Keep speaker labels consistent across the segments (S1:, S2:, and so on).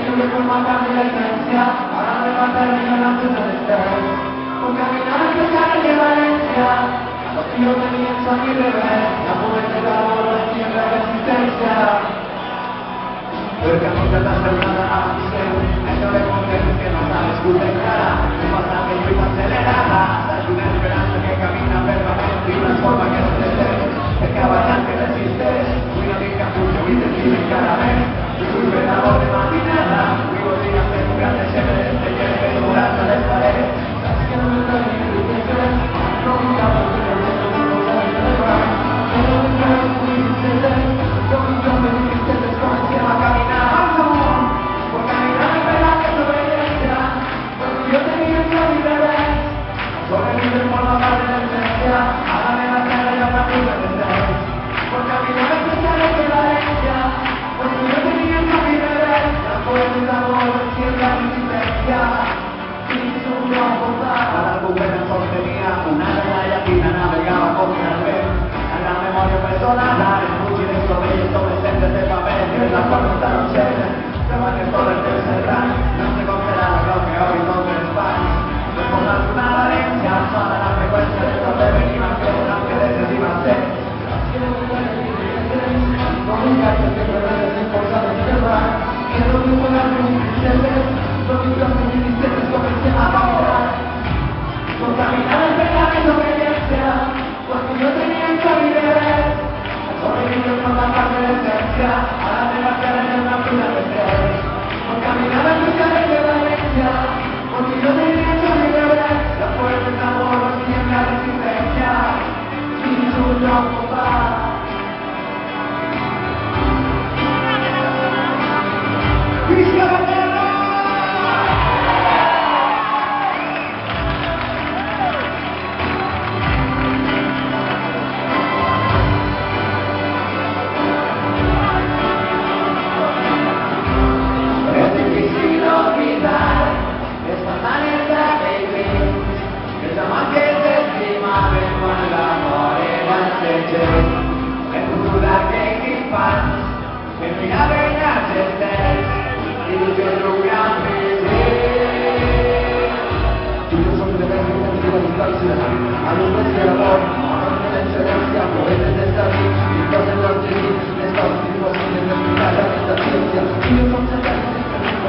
S1: Sobrevive por matar mi esencia, para levantarme en la puta de estrés. Por caminar en las calles de Valencia, a los que yo tenía en San y revés, la juventud de la bola siempre resistencia. Porque no te das nada a la misión, esto de mujeres que no sabes escuchar cara, un pasaje muy acelerada, hay una esperanza que camina permanente y transforma que no te des, el caballar que resistes, cuida mi capullo y te pide cada vez, yo soy venador de matinada, vivo días de un grande chévere, te lleve durante las paredes, sabes que no me doy ni riquezas, no me cago en el resto de cosas de celebrar, pero me cago en mi tristeza, yo me cago en mi tristeza, comencé a caminar, por caminar en verdad que sobrevivencia, porque yo tenía que vivir, sobrevivir por la paz de la esencia, a la de la cara y a la puta de estrés, por caminar en especiales de Valencia, porque yo tenía que vivir, la poesía amor siempre a resistencia, sin su voluntad. Para tu corazón tenía una medalla y la navegaba con gran vez, a la memoria personal, en muchos sobre ellos adolescentes de papel, y en la cuarta noche, se van en todo el tercer rank, no se considera lo que hoy no te españa. Recordar una Valencia, para la frecuencia de los devenimación, aunque decidimase. No digas que te puedes impulsar en el bar, que no te puedas resistir, no digas que mis disteces comencé a caminar. Por caminar en verdad que sobrevivencia, porque yo tenía que vivir, sobrevivir por la parte de esencia, a la de la cara en una pila de estrés. Por caminar en especiales de Valencia, porque yo tenía que vivir, la fuerza de amor siempre a resistencia, sin su preocupar. ¡Visca Bandera! Es difícil olvidar esta manera de vivir, que jamás que se estimaba con el amor era el leche, en duda que equipar, que mira vengas estés, y yo nunca me tú yo soy de ver que la distancia, a los meses del amor, amor de la excelencia, poetas de esta vida, y todas las de Estados Unidos, y de explicar la resistencia, y yo soy de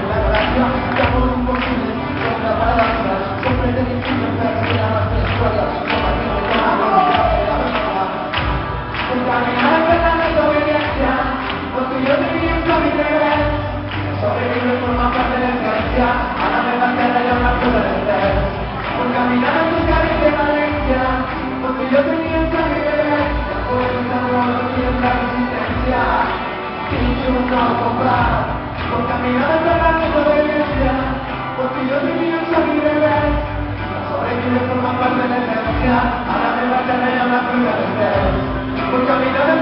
S1: la gracia, que amor imposible, con la balanza, siempre te difícil perder la historia, como aquí no te hago, la verdad. Por caminar en verdad de obediencia, porque yo tenía que vivir, sobrevivir por más parte de la esencia, a la de la tierra y a una puta de estrés. Por caminar en tus calles de Valencia, porque yo tenía que vivir, la poesía amor siempre la resistencia, sin su comprar. Por caminar en verdad de obediencia, porque yo tenía que vivir, sobrevivir por más parte de la esencia, a la de la tierra y a una puta de estrés. Por caminar